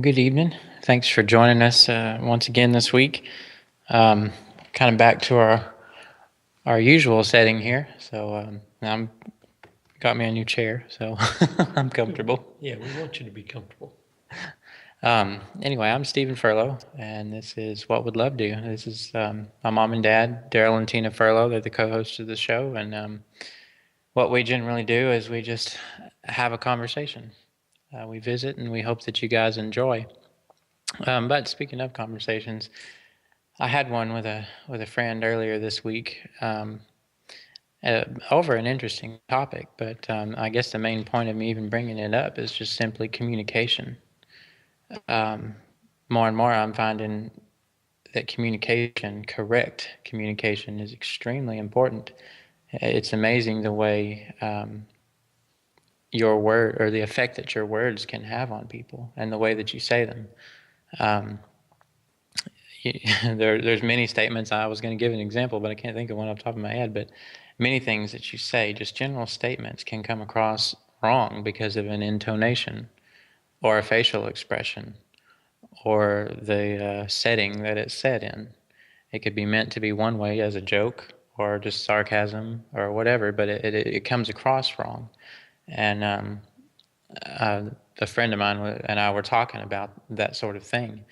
Good evening. Thanks for joining us once again this week. Um, kind of back to our usual setting here. So I'm got me a new chair, so I'm comfortable. Yeah, we want you to be comfortable. Anyway, I'm Stephen Furlow, and this is What Would Love Do. This is my mom and dad, Daryl and Tina Furlow. They're the co-hosts of the show, and what we generally do is we just have a conversation. We visit, and we hope that you guys enjoy. But speaking of conversations, I had one with a friend earlier this week over an interesting topic, but I guess the main point of me even bringing it up is just simply communication. Um, More and more, I'm finding that communication, correct communication, is extremely important. It's amazing the way your word or the effect that your words can have on people and the way that you say them. Um, there's many statements. I was going to give an example, but I can't think of one off the top of my head. But many things that you say, just general statements, can come across wrong because of an intonation or a facial expression or the setting that it's said in. It could be meant to be one way as a joke or just sarcasm or whatever, but it comes across wrong. And uh, a friend of mine and I were talking about that sort of thing,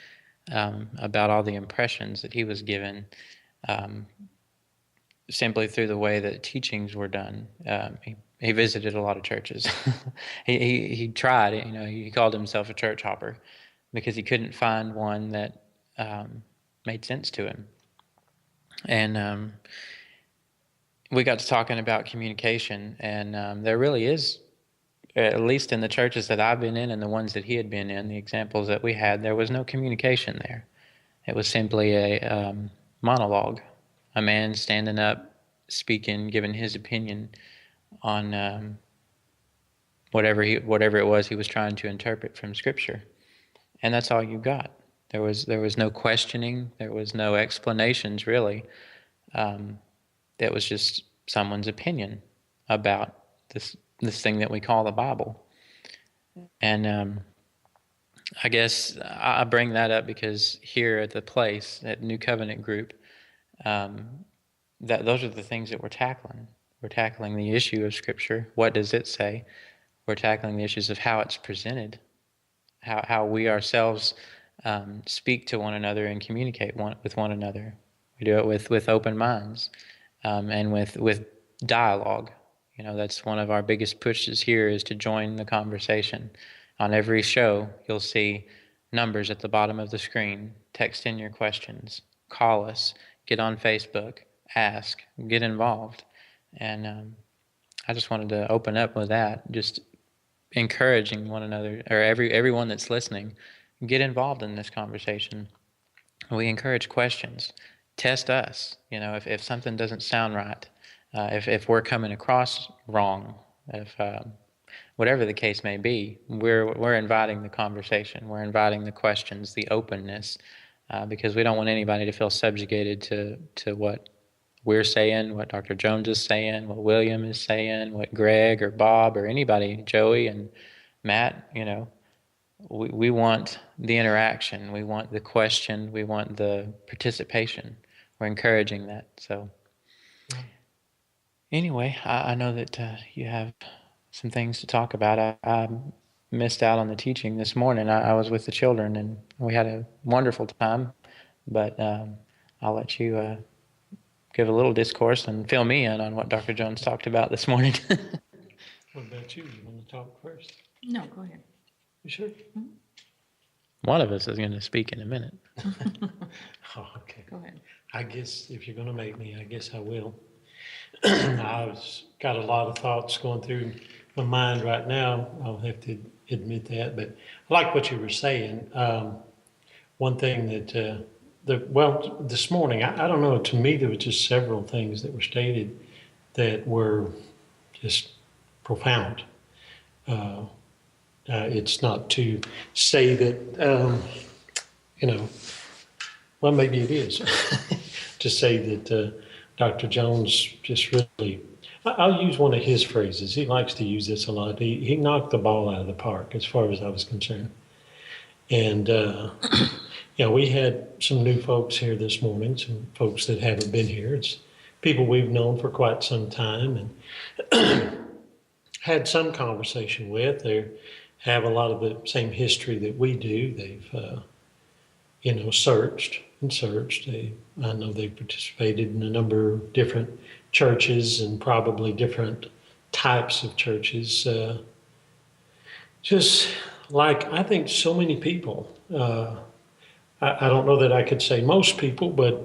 about all the impressions that he was given um, simply through the way that teachings were done. He visited a lot of churches. He tried, he called himself a church hopper because he couldn't find one that made sense to him. And we got to talking about communication, and there really is, at least in the churches that I've been in and the ones that he had been in, the examples that we had, there was no communication there. It was simply a monologue, a man standing up, speaking, giving his opinion on whatever it was he was trying to interpret from Scripture, and that's all you got. There was no questioning, there was no explanations really. It was just someone's opinion about this thing that we call the Bible, and I guess I bring that up because here at the place at New Covenant Group, um, that those are the things that we're tackling. We're tackling the issue of Scripture. What does it say? We're tackling the issues of how it's presented, how we ourselves speak to one another and communicate with one another. We do it with open minds, and with dialogue. That's one of our biggest pushes here, is to join the conversation. On every show, you'll see numbers at the bottom of the screen. Text in your questions. Call us. Get on Facebook. Ask. Get involved. And I just wanted to open up with that, just encouraging one another, or everyone that's listening, get involved in this conversation. We encourage questions. Test us. If something doesn't sound right, if we're coming across wrong, if whatever the case may be, we're inviting the conversation. We're inviting the questions, the openness, because we don't want anybody to feel subjugated to what we're saying, what Dr. Jones is saying, what William is saying, what Greg or Bob or anybody, Joey and Matt. We want the interaction. We want the question. We want the participation. We're encouraging that. So anyway, I know that you have some things to talk about. I missed out on the teaching this morning. I was with the children, and we had a wonderful time. But I'll let you give a little discourse and fill me in on what Dr. Jones talked about this morning. What about you? You want to talk first? No, go ahead. You sure? One of us is going to speak in a minute. Oh, okay. Go ahead. I guess if you're going to make me, I guess I will. I've got a lot of thoughts going through my mind right now. I'll have to admit that. But I like what you were saying. One thing that, this morning, I don't know, to me, there were just several things that were stated that were just profound. It's not to say that, well, maybe it is, to say that Dr. Jones just really, I'll use one of his phrases. He likes to use this a lot. He knocked the ball out of the park as far as I was concerned. And, we had some new folks here this morning, some folks that haven't been here. It's people we've known for quite some time and had some conversation with. They have a lot of the same history that we do. They've, searched and searched. I know they've participated in a number of different churches and probably different types of churches. Just like I think so many people. I don't know that I could say most people, but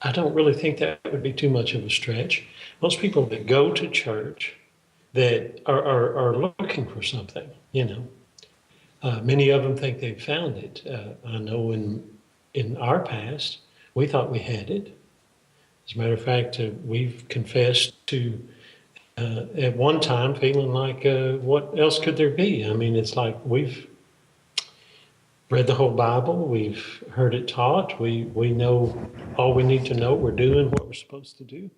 I don't really think that would be too much of a stretch. Most people that go to church that are looking for something, many of them think they've found it. I know in our past, we thought we had it. As a matter of fact, we've confessed to at one time feeling like, what else could there be? I mean, it's like we've read the whole Bible. We've heard it taught. We know all we need to know. We're doing what we're supposed to do.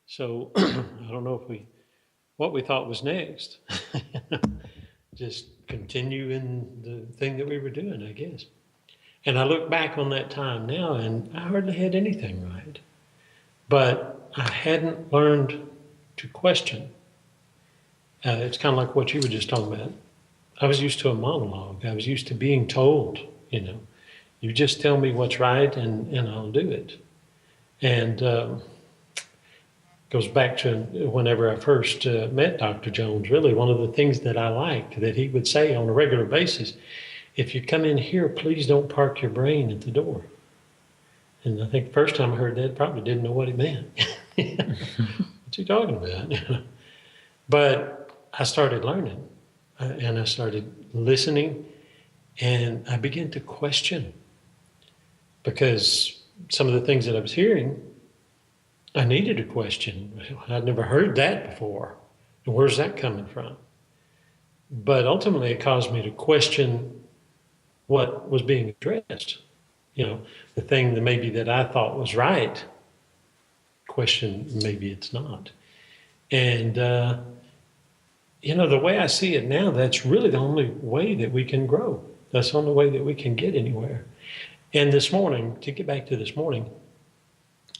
So I don't know what we thought was next. Just continue in the thing that we were doing, I guess. And I look back on that time now, and I hardly had anything right. But I hadn't learned to question. It's kind of like what you were just talking about. I was used to a monologue. I was used to being told, you just tell me what's right and I'll do it. And goes back to whenever I first met Dr. Jones. Really, one of the things that I liked that he would say on a regular basis, if you come in here, please don't park your brain at the door. And I think the first time I heard that, I probably didn't know what he meant. What's he talking about? But I started learning. And I started listening, and I began to question because some of the things that I was hearing, I needed to question. I'd never heard that before. And where's that coming from? But ultimately, it caused me to question what was being addressed. The thing that maybe that I thought was right, question maybe it's not. And the way I see it now, that's really the only way that we can grow. That's the only way that we can get anywhere. And this morning, to get back to this morning,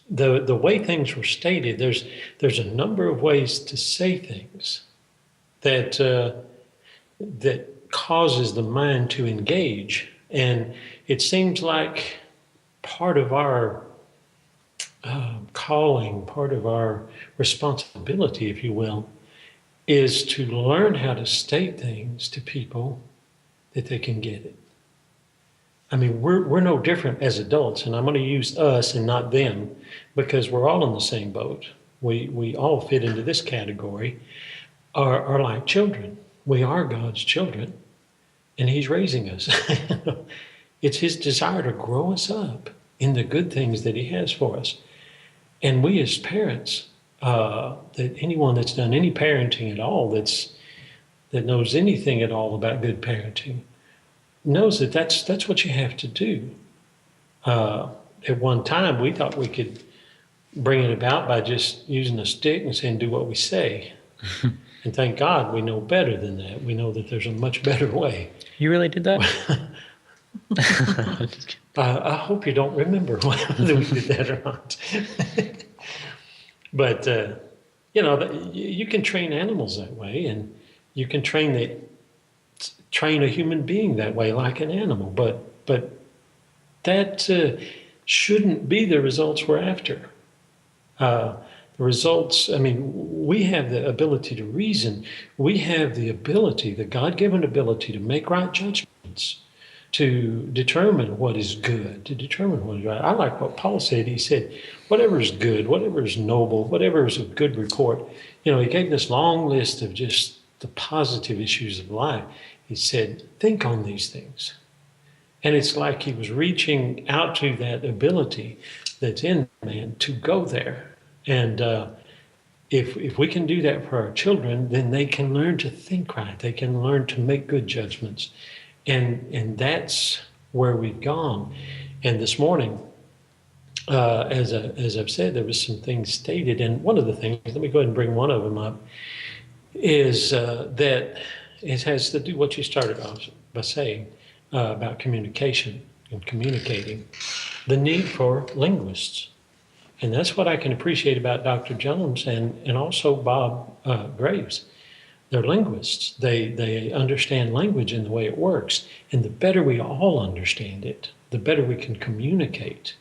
the way things were stated, there's a number of ways to say things that causes the mind to engage. And it seems like part of our calling, part of our responsibility, if you will, is to learn how to state things to people that they can get it. I mean, we're no different as adults, and I'm going to use us and not them because we're all in the same boat. We all fit into this category, are like children. We are God's children, and He's raising us. It's His desire to grow us up in the good things that He has for us. And we as parents, that anyone that's done any parenting at all, that knows anything at all about good parenting, knows that that's what you have to do. At one time, we thought we could bring it about by just using a stick and saying, do what we say. And thank God we know better than that. We know that there's a much better way. You really did that? I hope you don't remember whether we did that or not. But, you can train animals that way, and you can train a human being that way like an animal. But that shouldn't be the results we're after. The results, we have the ability to reason. We have the ability, the God-given ability to make right judgments, to determine what is good, to determine what is right. I like what Paul said. He said, whatever is good, whatever is noble, whatever is of good report. He gave this long list of just the positive issues of life. He said, think on these things. And it's like he was reaching out to that ability that's in man to go there. And if we can do that for our children, then they can learn to think right. They can learn to make good judgments. And that's where we've gone. And this morning, as I've said, there was some things stated. And one of the things, let me go ahead and bring one of them up, is that it has to do what you started off by saying. about communication and communicating, the need for linguists. And that's what I can appreciate about Dr. Jones and also Bob Graves. They're linguists. They understand language and the way it works. And the better we all understand it, the better we can communicate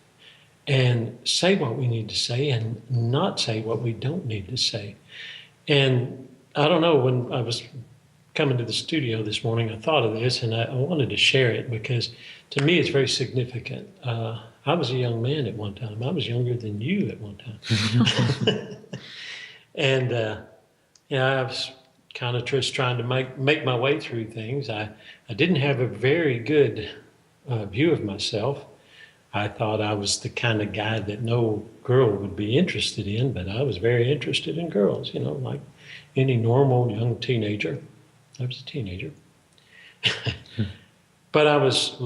and say what we need to say and not say what we don't need to say. And I don't know, when I was coming to the studio this morning, I thought of this and I wanted to share it because to me it's very significant. I was a young man at one time. I was younger than you at one time. And I was kind of just trying to make my way through things. I didn't have a very good view of myself. I thought I was the kind of guy that no girl would be interested in, but I was very interested in girls, like any normal young teenager. I was a teenager. But I was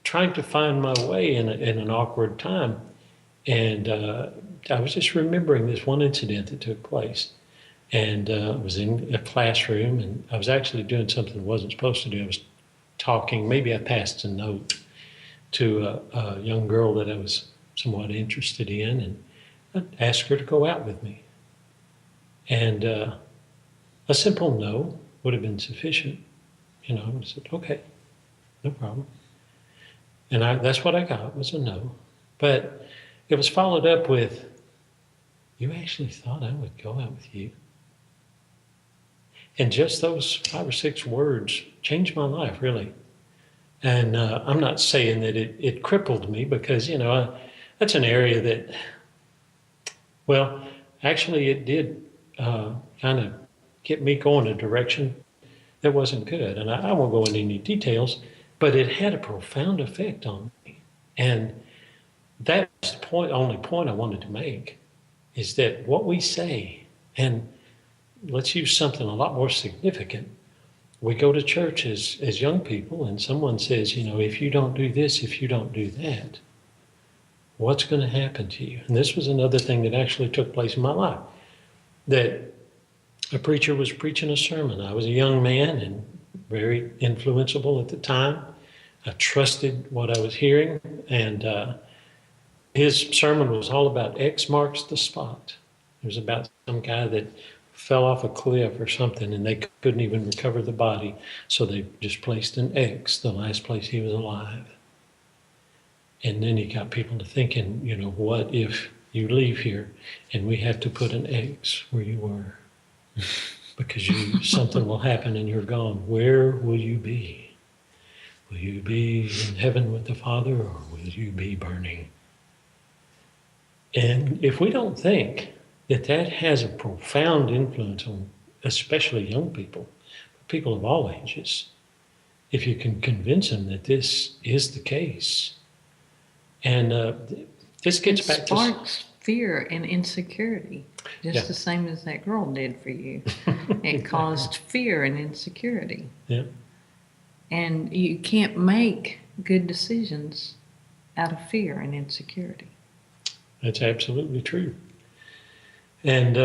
trying to find my way in an awkward time. And I was just remembering this one incident that took place. And I was in a classroom, and I was actually doing something I wasn't supposed to do. I was talking, maybe I passed a note to a young girl that I was somewhat interested in, and I asked her to go out with me. And a simple no would have been sufficient. I would have said, okay, no problem. And that's what I got, was a no. But it was followed up with, you actually thought I would go out with you? And just those 5 or 6 words changed my life, really. And I'm not saying that it crippled me because, that's an area that, well, actually it did kind of get me going a direction that wasn't good. And I won't go into any details, but it had a profound effect on me. And that's the only point I wanted to make, is that what we say, and let's use something a lot more significant. We go to church as young people and someone says, if you don't do this, if you don't do that, what's going to happen to you? And this was another thing that actually took place in my life, that a preacher was preaching a sermon. I was a young man and very influenceable at the time. I trusted what I was hearing, and his sermon was all about X marks the spot. It was about some guy that fell off a cliff or something, and they couldn't even recover the body, so they just placed an X, the last place he was alive. And then he got people to thinking, what if you leave here and we have to put an X where you were? Because something will happen and you're gone. Where will you be? Will you be in heaven with the Father, or will you be burning? And if we don't think that has a profound influence on especially young people of all ages, if you can convince them that this is the case. And this gets back to... It sparks fear and insecurity, just the same as that girl did for you. It caused fear and insecurity. Yeah. And you can't make good decisions out of fear and insecurity. That's absolutely true. And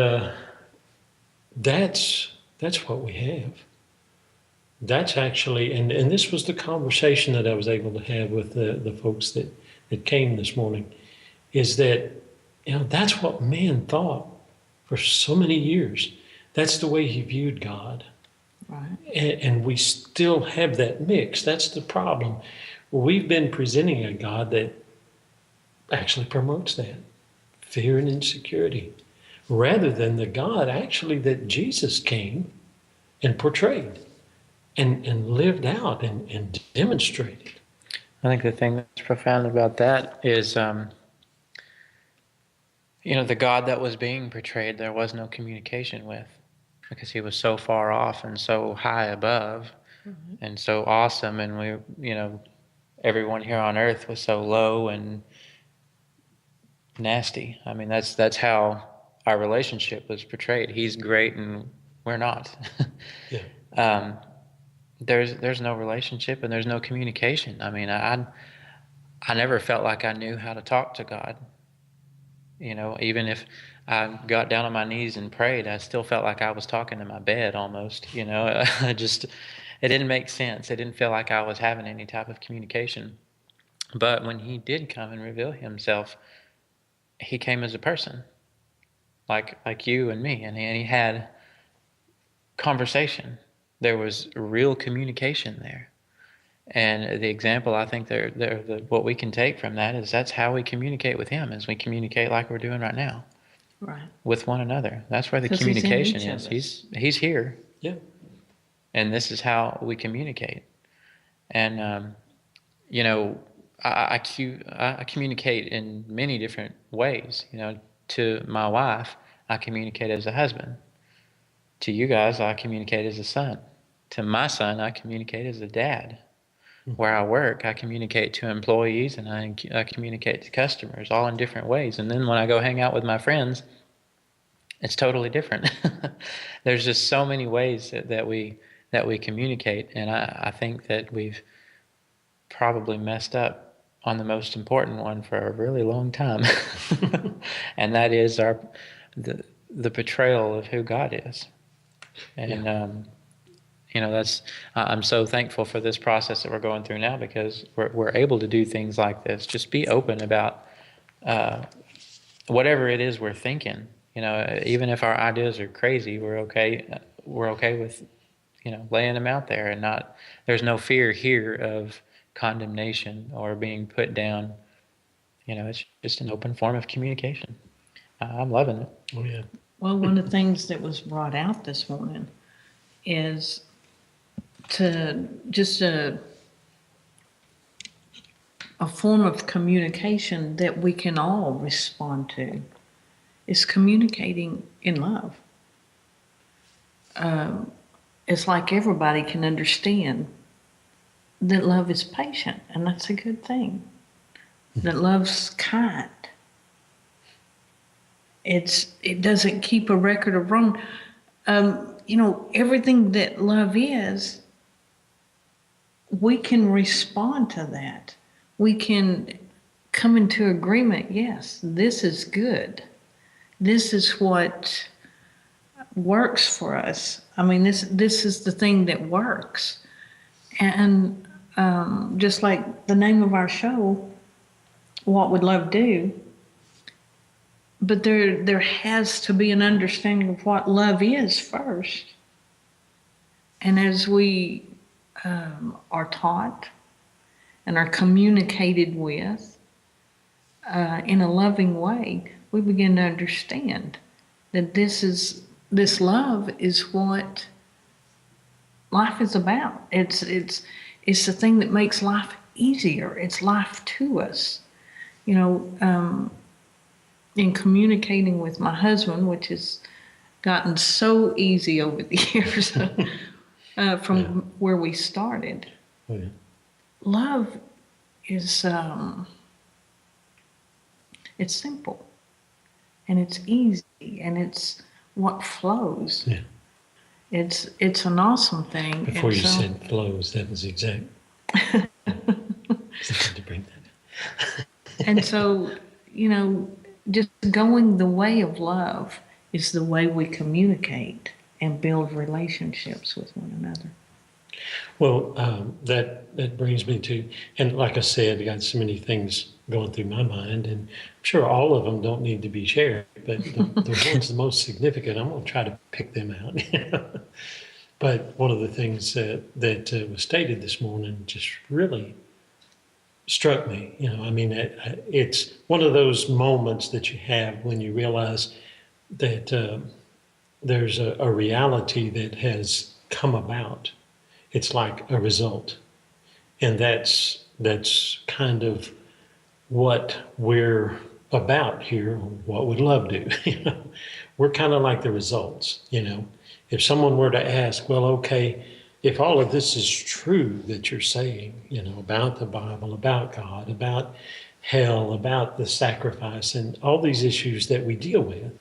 that's what we have. That's actually, and this was the conversation that I was able to have with the folks that came this morning, is that, that's what man thought for so many years. That's the way he viewed God. Right. And we still have that mix. That's the problem. We've been presenting a God that actually promotes that, fear and insecurity, rather than the God actually that Jesus came and portrayed and lived out and demonstrated. I think the thing that's profound about that is, the God that was being portrayed, there was no communication with, because he was so far off and so high above, and so awesome. And everyone here on earth was so low and nasty. I mean, that's how our relationship was portrayed. He's great and we're not. Yeah. There's no relationship and there's no communication. I mean, I never felt like I knew how to talk to God. Even if I got down on my knees and prayed, I still felt like I was talking to my bed almost. It didn't make sense. It didn't feel like I was having any type of communication. But when he did come and reveal himself, he came as a person, like you and me, and he had conversation. There was real communication there. And the example I think what we can take from that is that's how we communicate with him, as we communicate like we're doing right now. Right. With one another. That's where the 'Cause he's in communication each is. of us. He's here, Yeah. and this is how we communicate. And you know, I communicate in many different ways. You know, to my wife, I communicate as a husband. To you guys, I communicate as a son. To my son, I communicate as a dad. Where I work, I communicate to employees and I communicate to customers, all in different ways. And then when I go hang out with my friends, it's totally different. There's just so many ways that we communicate, and I think that we've probably messed up on the most important one for a really long time, and that is the portrayal of who God is. And you know, I'm so thankful for this process that we're going through now, because we're able to do things like this. Just be open about whatever it is we're thinking. You know, even if our ideas are crazy, we're okay. We're okay with, you know, laying them out there, and not. There's no fear here of condemnation or being put down. You know, it's just an open form of communication. I'm loving it. Oh yeah. Well, one of the things that was brought out this morning is to just a form of communication that we can all respond to is communicating in love. It's like everybody can understand that love is patient, and that's a good thing. That love's kind. It doesn't keep a record of wrong. You know, everything that love is, we can respond to that. We can come into agreement. Yes, this is good. This is what works for us. I mean, this is the thing that works. And just like the name of our show, What Would Love Do? But there has to be an understanding of what love is first. And as we are taught and are communicated with in a loving way, we begin to understand that this love is what life is about. It's the thing that makes life easier. It's life to us. You know, in communicating with my husband, which has gotten so easy over the years from where we started. Oh, yeah. Love is it's simple, and it's easy, and it's what flows. Yeah. It's an awesome thing. Before you said flows, that was exact. To bring that. And so, you know, just going the way of love is the way we communicate and build relationships with one another. Well, that brings me to, and like I said, I got so many things going through my mind, and I'm sure all of them don't need to be shared, but the ones the most significant, I'm going to try to pick them out. But one of the things that was stated this morning just really struck me. You know, I mean, it's one of those moments that you have when you realize that there's a reality that has come about. It's like a result. And that's kind of what we're about here. What would love do? You know, we're kind of like the results. You know, if someone were to ask, well, okay, if all of this is true that you're saying, you know, about the Bible, about God, about hell, about the sacrifice, and all these issues that we deal with,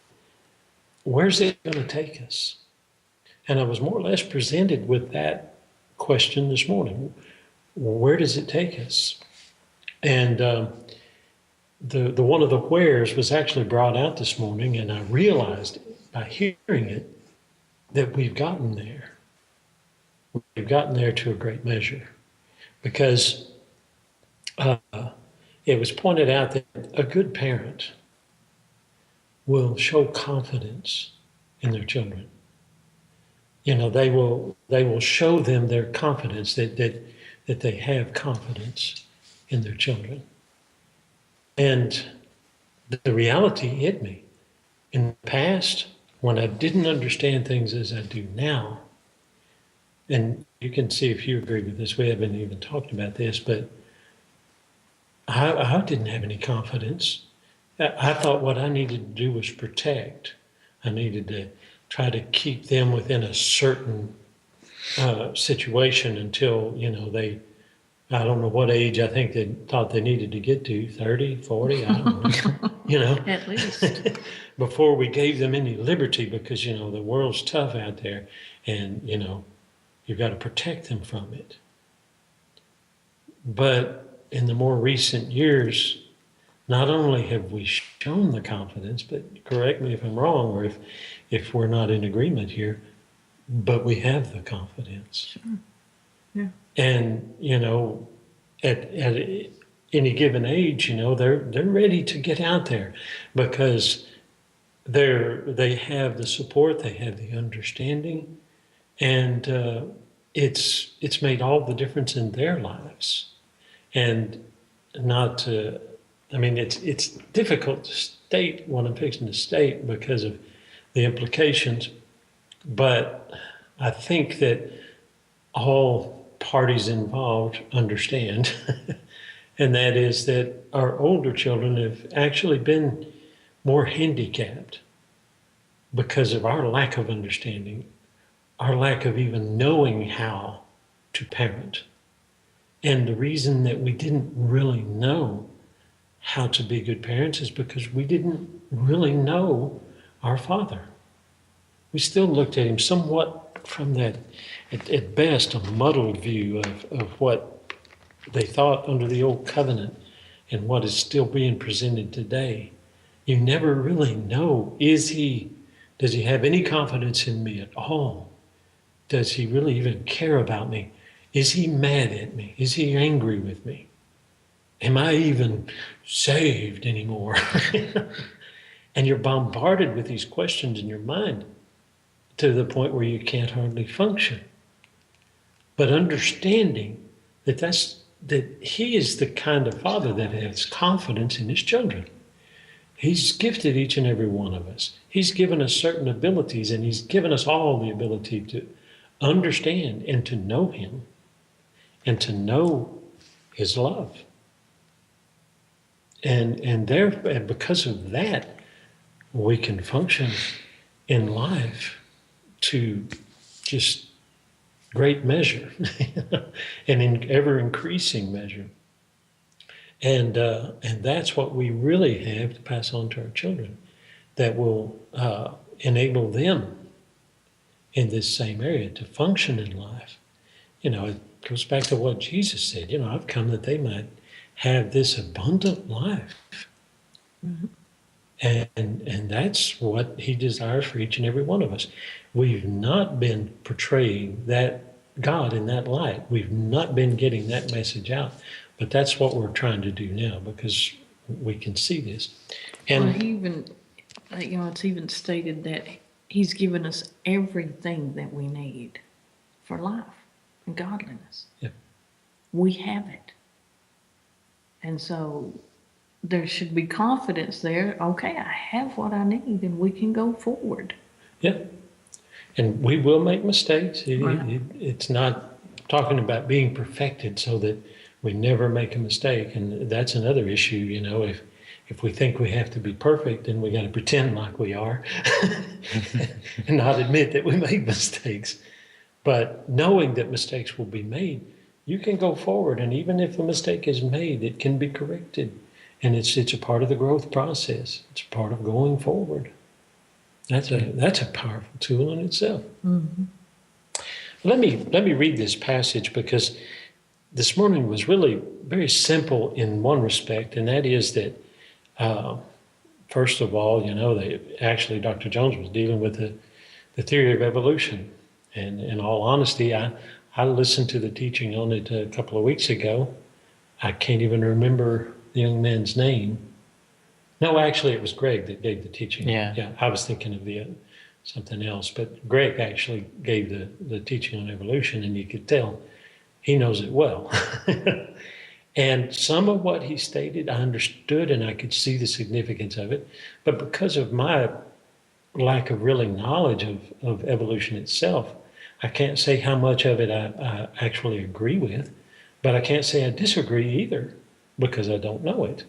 where's it going to take us? And I was more or less presented with that question this morning. Where does it take us? And the one of the wheres was actually brought out this morning, and I realized by hearing it that we've gotten there. we've gotten there to a great measure because it was pointed out that a good parent will show confidence in their children. They will show them their confidence that they have confidence in their children. And the reality hit me. In the past, when I didn't understand things as I do now, and you can see if you agree with this, we haven't even talked about this, but I didn't have any confidence. I thought what I needed to do was protect. I needed to try to keep them within a certain situation until, I don't know what age I think they thought they needed to get to, 30, 40, I don't know, At least. before we gave them any liberty because, the world's tough out there and, you've got to protect them from it. But in the more recent years, not only have we shown the confidence, but correct me if I'm wrong or if we're not in agreement here, but we have the confidence. Sure. Yeah. And, at any given age, they're ready to get out there because they have the support, they have the understanding, and it's made all the difference in their lives. And it's difficult to state what I'm fixing to state because of the implications, but I think that all parties involved understand, and that is that our older children have actually been more handicapped because of our lack of understanding, our lack of even knowing how to parent. And the reason that we didn't really know how to be good parents is because we didn't really know our Father. We still looked at him somewhat from that, at best, a muddled view of what they thought under the old covenant and what is still being presented today. You never really know, does he have any confidence in me at all? Does he really even care about me? Is he mad at me? Is he angry with me? Am I even saved anymore? And you're bombarded with these questions in your mind to the point where you can't hardly function. But understanding that he is the kind of father that has confidence in his children. He's gifted each and every one of us. He's given us certain abilities, and he's given us all the ability to understand and to know him and to know his love. And because of that, we can function in life to just great measure and in ever increasing measure. And that's what we really have to pass on to our children that will enable them in this same area to function in life. It goes back to what Jesus said, I've come that they might have this abundant life. Mm-hmm. And that's what he desires for each and every one of us. We've not been portraying that God in that light. We've not been getting that message out. But that's what we're trying to do now because we can see this. And he even, it's even stated that he's given us everything that we need for life and godliness. Yeah. We have it. And so there should be confidence there. Okay, I have what I need and we can go forward. Yeah. And we will make mistakes. Right. It's not talking about being perfected so that we never make a mistake. And that's another issue, if we think we have to be perfect, then we got to pretend like we are and not admit that we make mistakes. But knowing that mistakes will be made, you can go forward. And even if a mistake is made, it can be corrected. And it's a part of the growth process. It's a part of going forward. That's a powerful tool in itself. Mm-hmm. Let me read this passage because this morning was really very simple in one respect, and that is that, first of all, Dr. Jones was dealing with the theory of evolution. And in all honesty, I I listened to the teaching on it a couple of weeks ago. I can't even remember the young man's name. No, actually, it was Greg that gave the teaching. Yeah. I was thinking of something else, but Greg actually gave the teaching on evolution, and you could tell he knows it well. And some of what he stated, I understood, and I could see the significance of it. But because of my lack of really knowledge of evolution itself, I can't say how much of it I actually agree with, but I can't say I disagree either because I don't know it.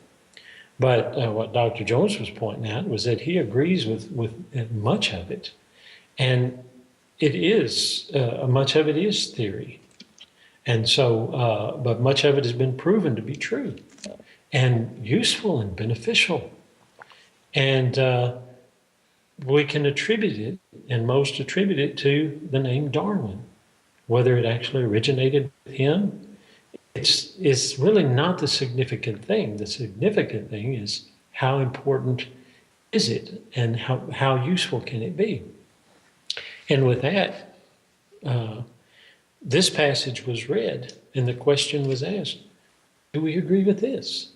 But what Dr. Jones was pointing out was that he agrees with much of it. And it is, much of it is theory. And so, but much of it has been proven to be true and useful and beneficial. And we can attribute it, and most attribute it to the name Darwin. Whether it actually originated with him, it's really not the significant thing. The significant thing is how important is it and how useful can it be? And with that, this passage was read, and the question was asked, do we agree with this?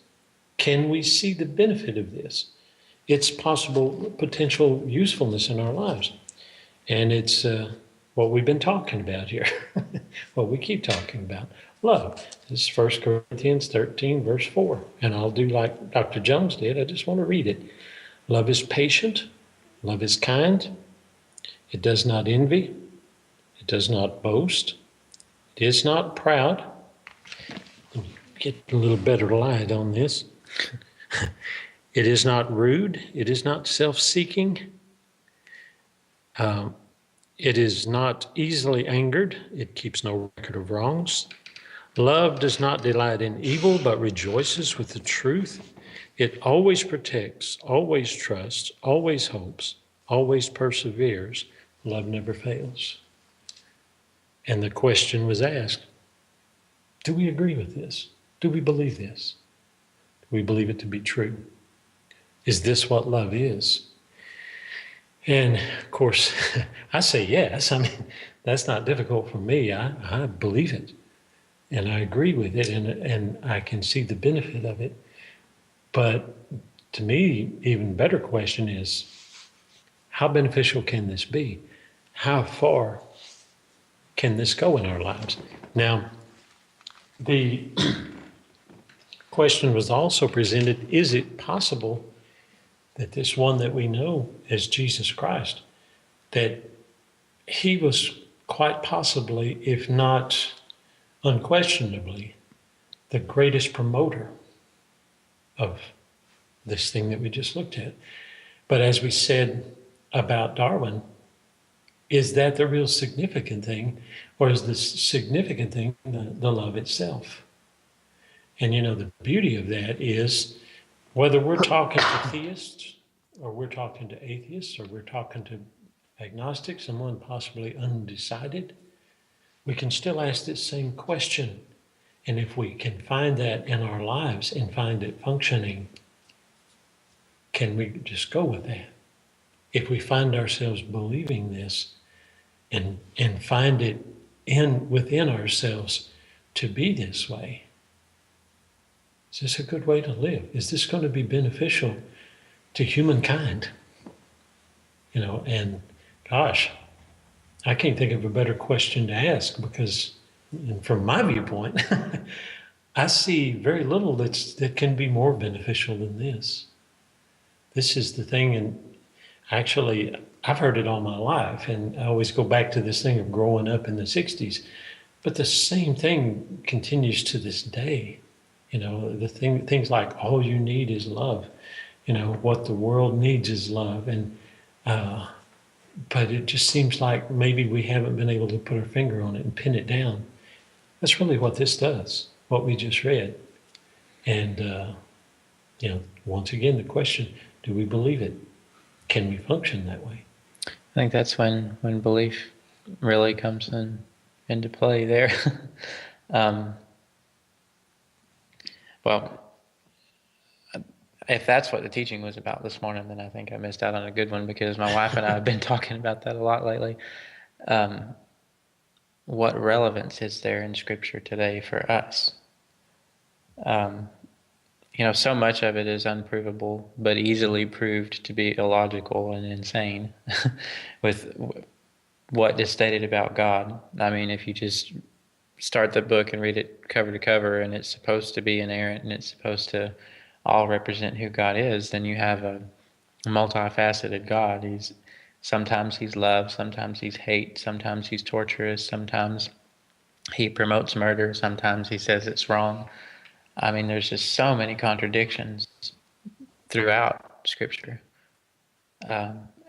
Can we see the benefit of this? Its possible potential usefulness in our lives. And it's what we've been talking about here, what we keep talking about, love. This is 1 Corinthians 13, verse 4. And I'll do like Dr. Jones did. I just want to read it. Love is patient. Love is kind. It does not envy. It does not boast. It is not proud. Get a little better light on this. It is not rude. It is not self-seeking. It is not easily angered. It keeps no record of wrongs. Love does not delight in evil, but rejoices with the truth. It always protects, always trusts, always hopes, always perseveres. Love never fails. And the question was asked, do we agree with this? Do we believe this? Do we believe it to be true? Is this what love is? And of course, I say yes. I mean, that's not difficult for me. I believe it, and I agree with it, and I can see the benefit of it. But to me, even better question is, how beneficial can this be? How far can this go in our lives? Now, the question was also presented, is it possible that this one that we know as Jesus Christ, that he was quite possibly, if not unquestionably, the greatest promoter of this thing that we just looked at? But as we said about Darwin, is that the real significant thing, or is the significant thing the love itself? And you know, the beauty of that is, whether we're talking to theists, or we're talking to atheists, or we're talking to agnostics, someone possibly undecided, we can still ask this same question. And if we can find that in our lives and find it functioning, can we just go with that? If we find ourselves believing this and find it within ourselves to be this way, is this a good way to live? Is this going to be beneficial to humankind? You know, and gosh, I can't think of a better question to ask, because from my viewpoint, I see very little that can be more beneficial than this. This is the thing, and actually, I've heard it all my life, and I always go back to this thing of growing up in the 60s, but the same thing continues to this day. You know, things like all you need is love. You know, what the world needs is love. And but it just seems like maybe we haven't been able to put our finger on it and pin it down. That's really what this does, what we just read. And, you know, once again, the question, do we believe it? Can we function that way? I think that's when belief really comes into play there. Well, if that's what the teaching was about this morning, then I think I missed out on a good one, because my wife and I have been talking about that a lot lately. what relevance is there in Scripture today for us? So much of it is unprovable, but easily proved to be illogical and insane with what is stated about God. I mean, if you just start the book and read it cover to cover, and it's supposed to be inerrant and it's supposed to all represent who God is, then you have a multifaceted God. Sometimes he's love, sometimes he's hate, sometimes he's torturous, sometimes he promotes murder, sometimes he says it's wrong. I mean, there's just so many contradictions throughout Scripture.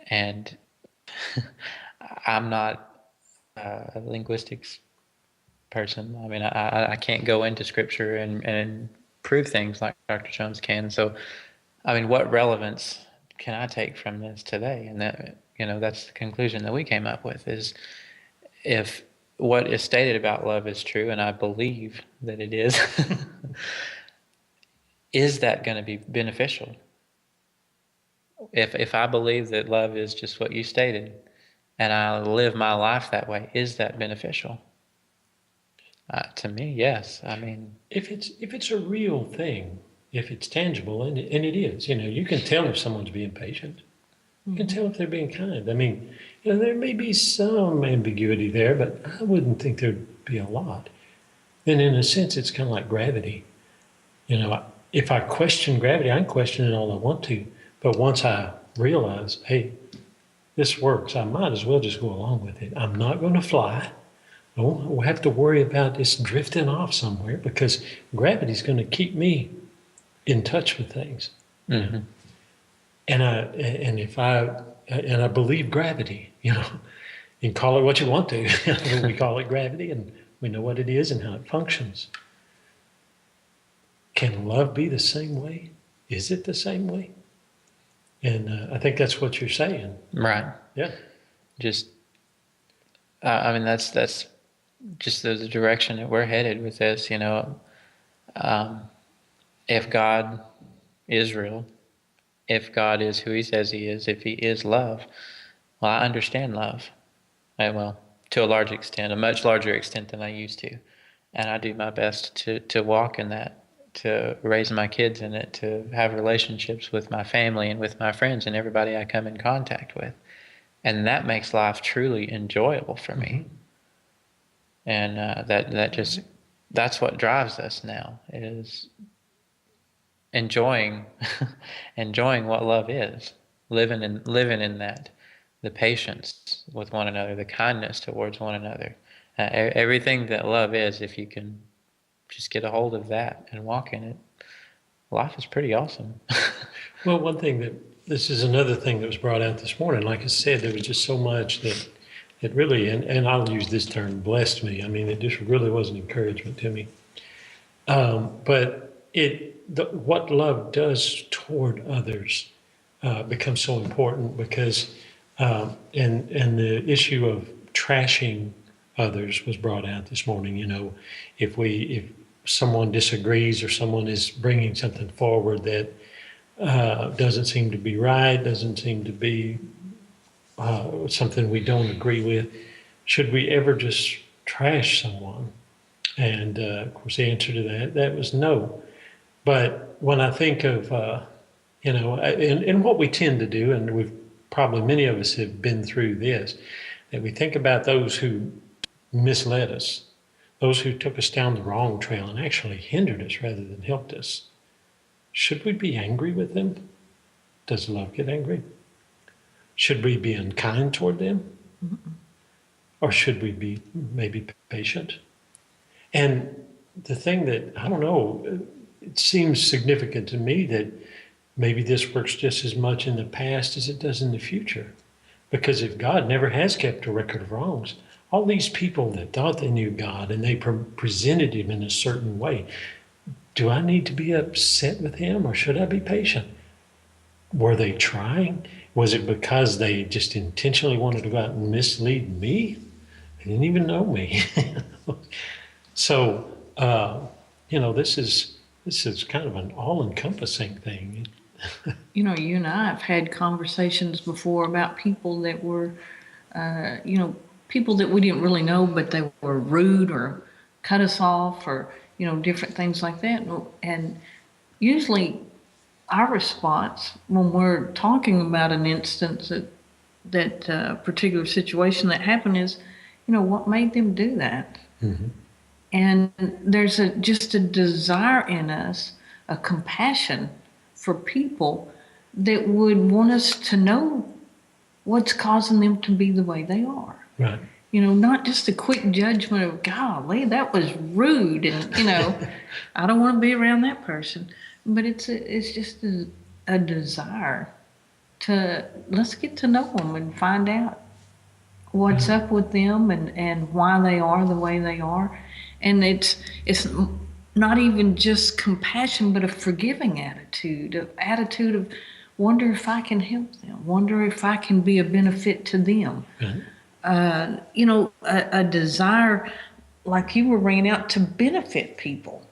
And I'm not a linguistics person. I mean, I can't go into Scripture and prove things like Dr. Jones can. So, I mean, what relevance can I take from this today? And that's the conclusion that we came up with, is if what is stated about love is true, and I believe that it is that going to be beneficial? If I believe that love is just what you stated, and I live my life that way, is that beneficial? To me, yes. I mean, if it's a real thing, if it's tangible, and it is, you can tell if someone's being patient. You can tell if they're being kind. I mean, there may be some ambiguity there, but I wouldn't think there'd be a lot. And in a sense, it's kind of like gravity. If I question gravity, I can question it all I want to. But once I realize, hey, this works, I might as well just go along with it. I'm not going to fly. We'll have to worry about this drifting off somewhere, because gravity's going to keep me in touch with things. mm-hmm. And I believe gravity, and call it what you want to. We call it gravity, and we know what it is and how it functions. Can love be the same way? Is it the same way? And I think that's what you're saying. Right. Yeah. Just, I mean, that's just the direction that we're headed with this. If God is real, if God is who he says he is, if he is love, well, I understand love. Well, to a large extent, a much larger extent than I used to. And I do my best to walk in that, to raise my kids in it, to have relationships with my family and with my friends and everybody I come in contact with. And that makes life truly enjoyable for me. And that's what drives us now, is enjoying what love is, living in that, the patience with one another, the kindness towards one another, everything that love is. If you can just get a hold of that and walk in it, life is pretty awesome. Well, this is another thing that was brought out this morning. Like I said, there was just so much that it really, and I'll use this term, blessed me. I mean, it just really was an encouragement to me. But what love does toward others becomes so important, because and the issue of trashing others was brought out this morning. If someone disagrees, or someone is bringing something forward that doesn't seem to be right, doesn't seem to be something we don't agree with, should we ever just trash someone? And of course, the answer to that was no. But when I think of, and what we tend to do, and many of us have been through this, that we think about those who misled us, those who took us down the wrong trail and actually hindered us rather than helped us. Should we be angry with them? Does love get angry? Should we be unkind toward them? Mm-mm. Or should we be maybe patient? And the thing that, I don't know, it seems significant to me that maybe this works just as much in the past as it does in the future. Because if God never has kept a record of wrongs, all these people that thought they knew God and they presented him in a certain way, do I need to be upset with him, or should I be patient? Were they trying? Was it because they just intentionally wanted to go out and mislead me? They didn't even know me. So, this is kind of an all-encompassing thing. You and I have had conversations before about people that were, people that we didn't really know, but they were rude or cut us off or, different things like that. And usually our response when we're talking about an instance that particular situation that happened is, what made them do that? Mm-hmm. And there's just a desire in us, a compassion for people that would want us to know what's causing them to be the way they are. Right. Not just a quick judgment of, golly, that was rude, and I don't want to be around that person. But it's just a desire to let's get to know them and find out what's up with them and why they are the way they are. And it's not even just compassion, but a forgiving attitude, of wonder if I can help them, wonder if I can be a benefit to them. Right. A desire, like you were bringing out, to benefit people.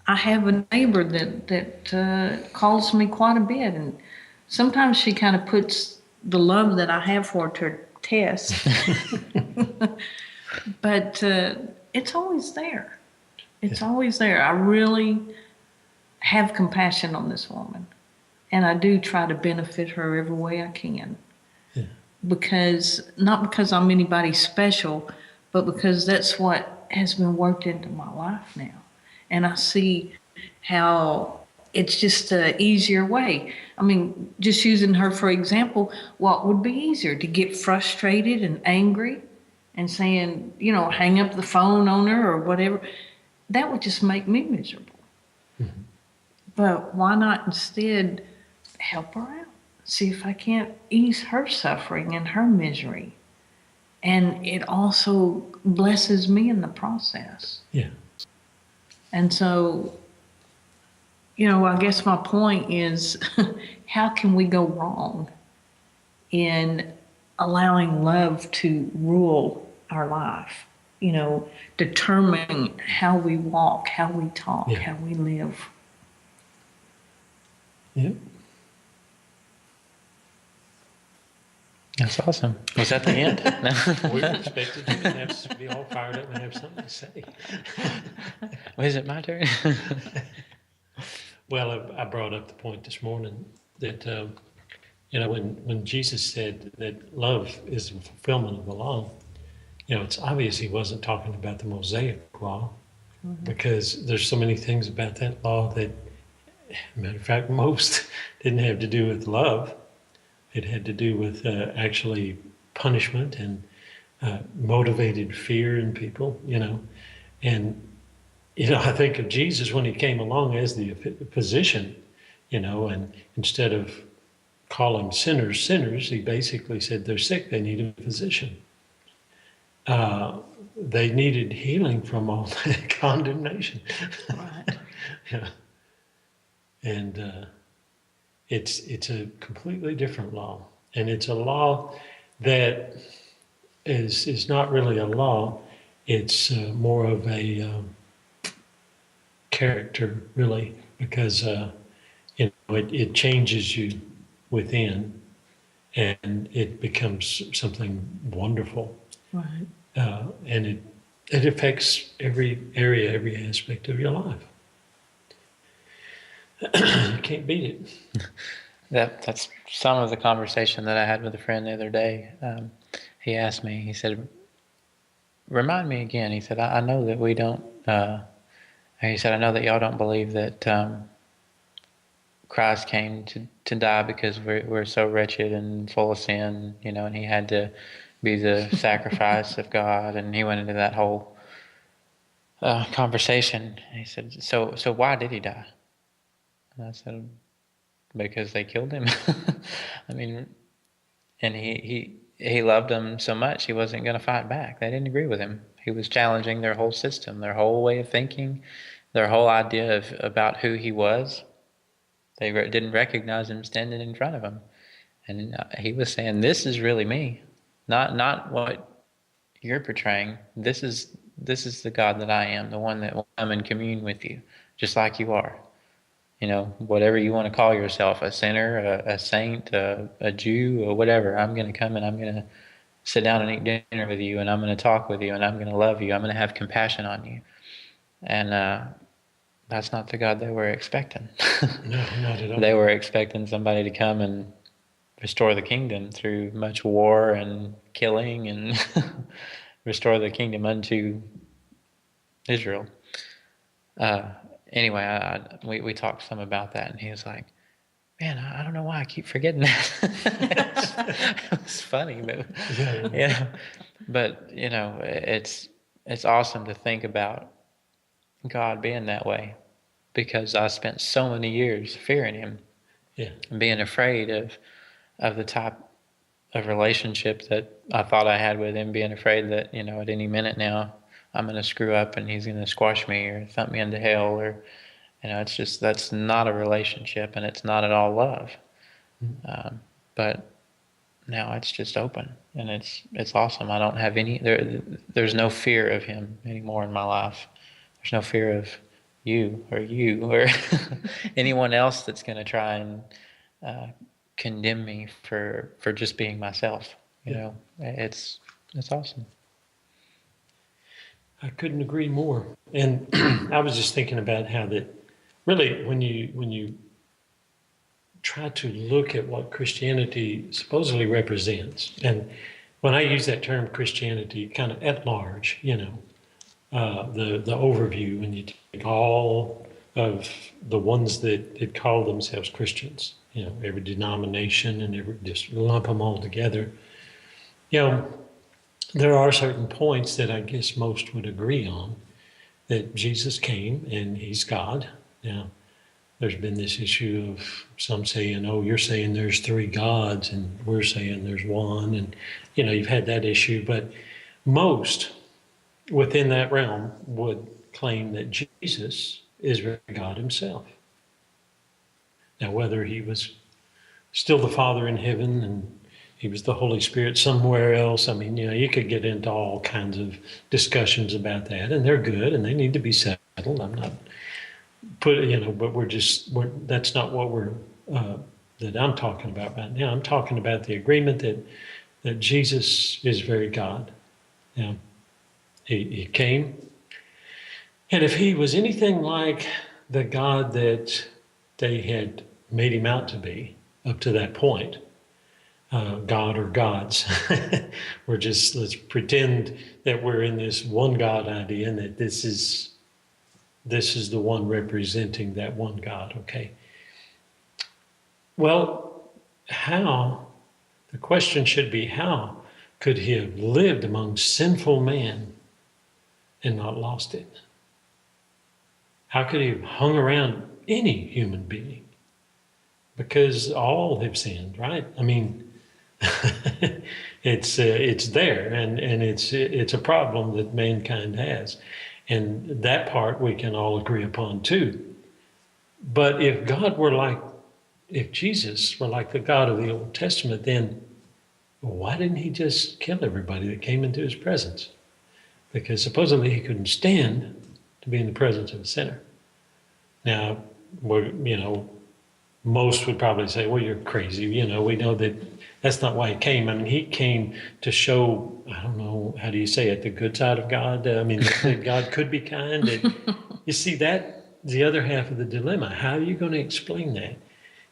I have a neighbor that calls me quite a bit, and sometimes she kind of puts the love that I have for her to test. But it's always there. It's always there. I really have compassion on this woman, and I do try to benefit her every way I can. Yeah. Not because I'm anybody special, but because that's what has been worked into my life now. And I see how it's just an easier way. I mean, just using her for example, what would be easier? To get frustrated and angry and saying, hang up the phone on her or whatever? That would just make me miserable. Mm-hmm. But why not instead help her out? See if I can't ease her suffering and her misery. And it also blesses me in the process. Yeah. And so, I guess my point is, how can we go wrong in allowing love to rule our life? Determining how we walk, how we talk, how we live. Yeah. That's awesome. Was that the end? We expected you to have to be all fired up and have something to say. Well, is it my turn? Well, I brought up the point this morning that, when Jesus said that love is the fulfillment of the law, it's obvious he wasn't talking about the Mosaic law, mm-hmm. because there's so many things about that law that, matter of fact, most didn't have to do with love. It had to do with actually punishment and motivated fear in people, And, I think of Jesus when he came along as the physician, and instead of calling sinners, he basically said they're sick, they need a physician. They needed healing from all that condemnation. Right. Yeah. And it's a completely different law. And it's a law that is not really a law. It's more of a character, really, because it changes you within, and it becomes something wonderful. Right. And it affects every area, every aspect of your life. You can't beat it. That's some of the conversation that I had with a friend the other day. He asked me, he said, remind me again. He said, I know that we don't, he said, I know that y'all don't believe that Christ came to die because we're so wretched and full of sin, and he had to be the sacrifice of God. And he went into that whole conversation. And he said, so why did he die? And I said, because they killed him. I mean, and he loved them so much he wasn't going to fight back. They didn't agree with him. He was challenging their whole system, their whole way of thinking, their whole idea about who he was. They didn't recognize him standing in front of them. And he was saying, this is really me, not what you're portraying. This is the God that I am, the one that will come and commune with you, just like you are. Whatever you want to call yourself, a sinner, a saint, a Jew, or whatever, I'm going to come and I'm going to sit down and eat dinner with you, and I'm going to talk with you, and I'm going to love you. I'm going to have compassion on you. And that's not the God they were expecting. No, not at all. They were expecting somebody to come and restore the kingdom through much war and killing and restore the kingdom unto Israel. Anyway, we talked some about that, and he was like, man, I don't know why I keep forgetting that. It's funny, but yeah. But it's awesome to think about God being that way, because I spent so many years fearing him, and being afraid of the type of relationship that I thought I had with him, being afraid that at any minute now I'm going to screw up and he's going to squash me or thump me into hell, or it's just, that's not a relationship, and it's not at all love. But now it's just open, and it's awesome. I don't have there's no fear of him anymore in my life. There's no fear of you or anyone else that's going to try and condemn me for just being myself. It's awesome. I couldn't agree more. And I was just thinking about how that really, when you try to look at what Christianity supposedly represents, and when I use that term Christianity kind of at large, the overview, when you take all of the ones that call themselves Christians, every denomination, and just lump them all together, there are certain points that I guess most would agree on, that Jesus came and he's God. Now, there's been this issue of some saying, oh, you're saying there's three gods, and we're saying there's one. And, you've had that issue. But most within that realm would claim that Jesus is God himself. Now, whether he was still the Father in heaven and he was the Holy Spirit somewhere else, I mean, you could get into all kinds of discussions about that, and they're good and they need to be settled. I'm not but that's not what that I'm talking about right now. I'm talking about the agreement that Jesus is very God. Now, he came, and if he was anything like the God that they had made him out to be up to that point, God or gods, let's pretend that we're in this one God idea, and that this is the one representing that one God, okay? Well, the question should be, how could he have lived among sinful man and not lost it? How could he have hung around any human being? Because all have sinned, right? I mean, it's there, and it's a problem that mankind has. And that part we can all agree upon too. But if Jesus were like the God of the Old Testament, then why didn't he just kill everybody that came into his presence? Because supposedly he couldn't stand to be in the presence of a sinner. Now, most would probably say, well, you're crazy. We know that's not why he came. I mean, he came to show, I don't know, how do you say it, the good side of God? I mean, that God could be kind. You see, that's the other half of the dilemma. How are you going to explain that?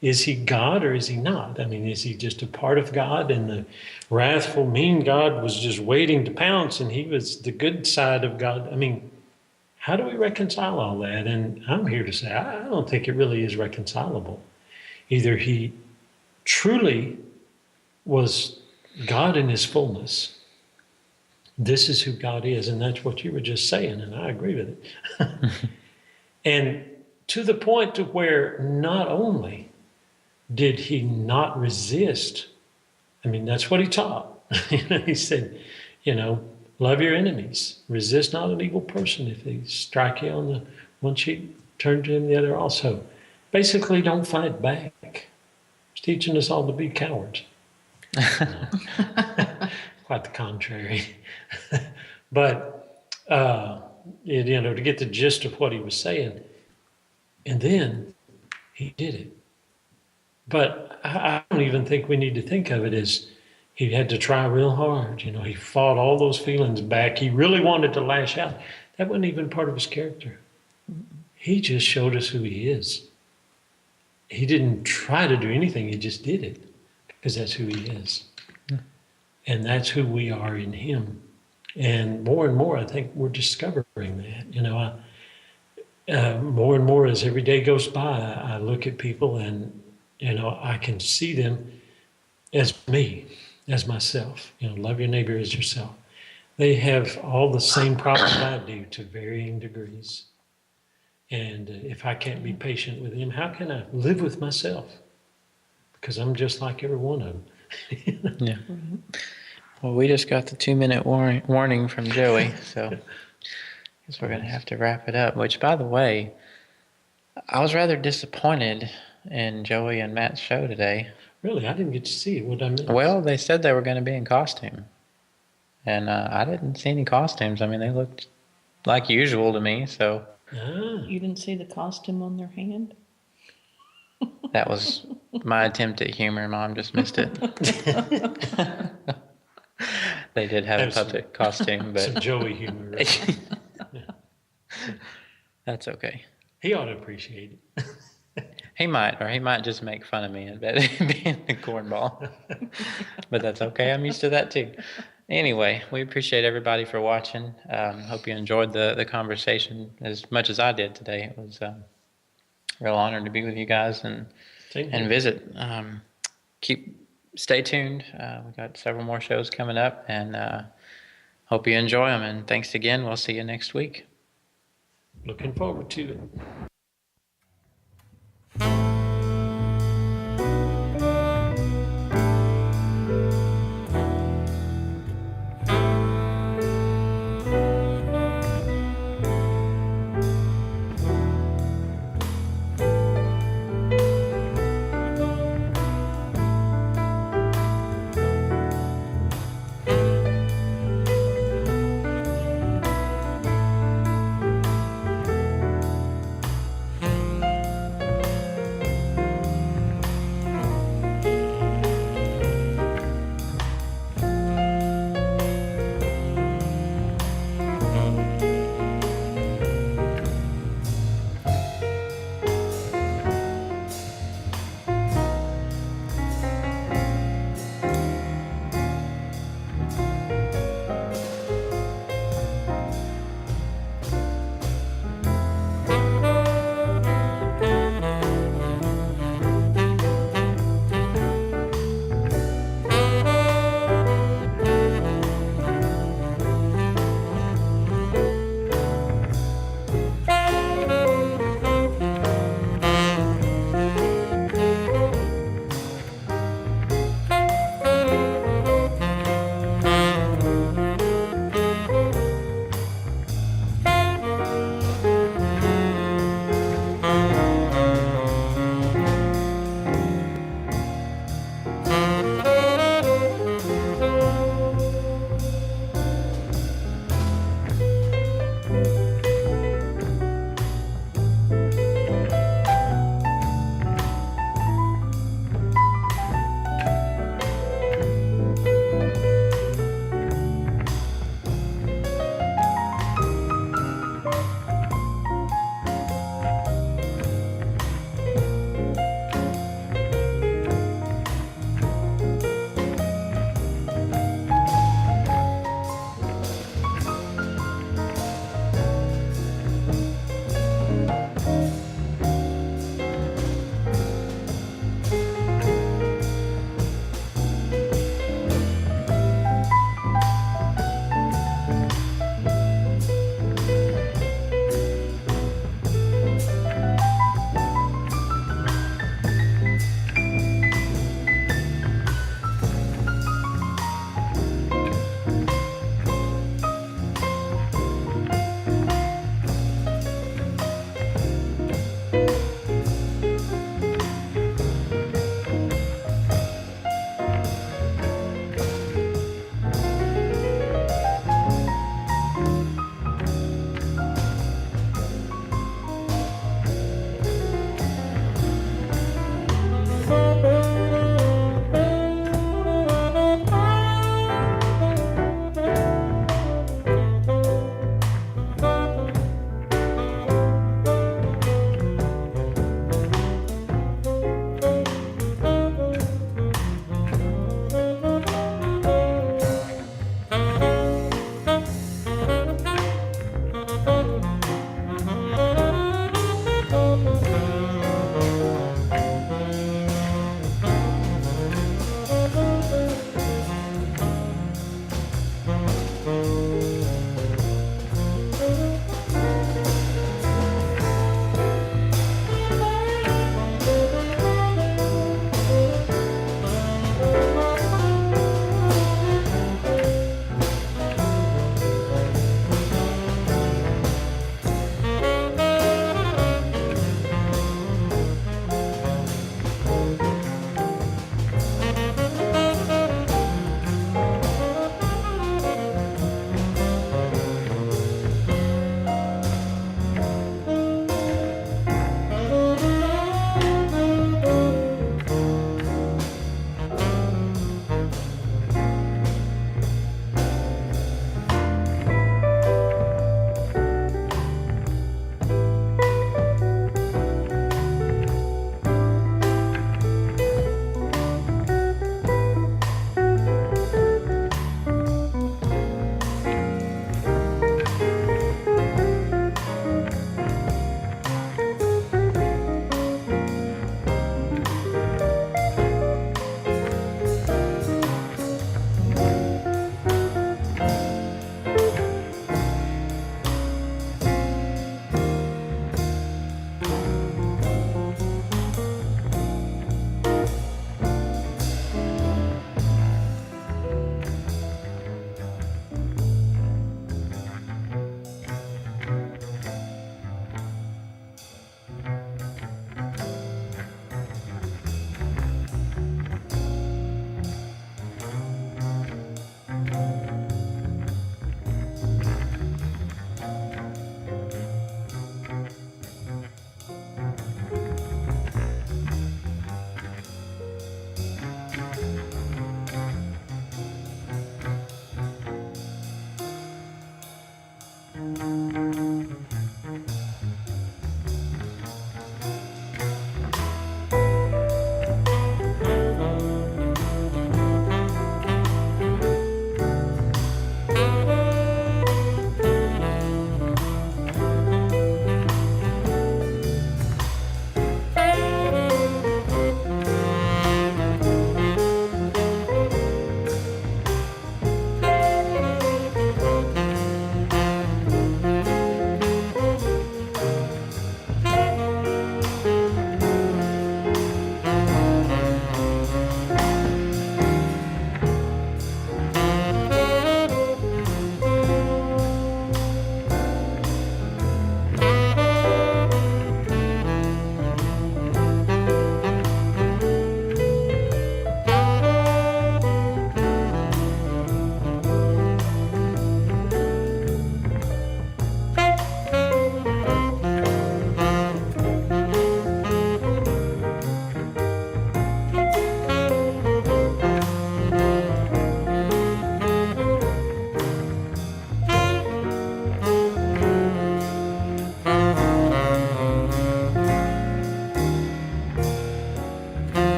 Is he God or is he not? I mean, is he just a part of God, and the wrathful, mean God was just waiting to pounce, and he was the good side of God? I mean, how do we reconcile all that? And I'm here to say, I don't think it really is reconcilable. Either he truly was God in his fullness. This is who God is, and that's what you were just saying, and I agree with it. And to the point to where not only did he not resist, I mean, that's what he taught. He said, love your enemies. Resist not an evil person. If they strike you on the one cheek, turn to him the other also. Basically, don't fight back. He's teaching us all to be cowards. Quite the contrary. But, to get the gist of what he was saying. And then he did it. But I don't even think we need to think of it as, He had to try real hard. You know, he fought all those feelings back. He really wanted to lash out. That wasn't even part of his character. He just showed us who he is. He didn't try to do anything. He just did it because that's who he is. And that's who we are in him. And more, I think we're discovering that. You know, more and more as every day goes by, I look at people and, you know, I can see them as me, as myself. You know, love your neighbor as yourself. They have all the same problems I do to varying degrees. And if I can't be patient with them, how can I live with myself? Because I'm just like every one of them. Yeah. Well, we just got the 2-minute warning from Joey, so I guess we're going to have to wrap it up. Which, by the way, I was rather disappointed in Joey and Matt's show today. Really, I didn't get to see it. What did I miss? Well, they said they were going to be in costume, and I didn't see any costumes. I mean, they looked like usual to me, so You didn't see the costume on their hand? that was my attempt at humor. Mom just missed it. They did have a puppet costume, some but Joey humor. Right? that's okay. He ought to appreciate it. He might just make fun of me and being a cornball. But that's okay. I'm used to that too. Anyway, we appreciate everybody for watching. Hope you enjoyed the conversation as much as I did today. It was a real honor to be with you guys and visit. Stay tuned. We got several more shows coming up, and hope you enjoy them. And thanks again. We'll see you next week. Looking forward to it.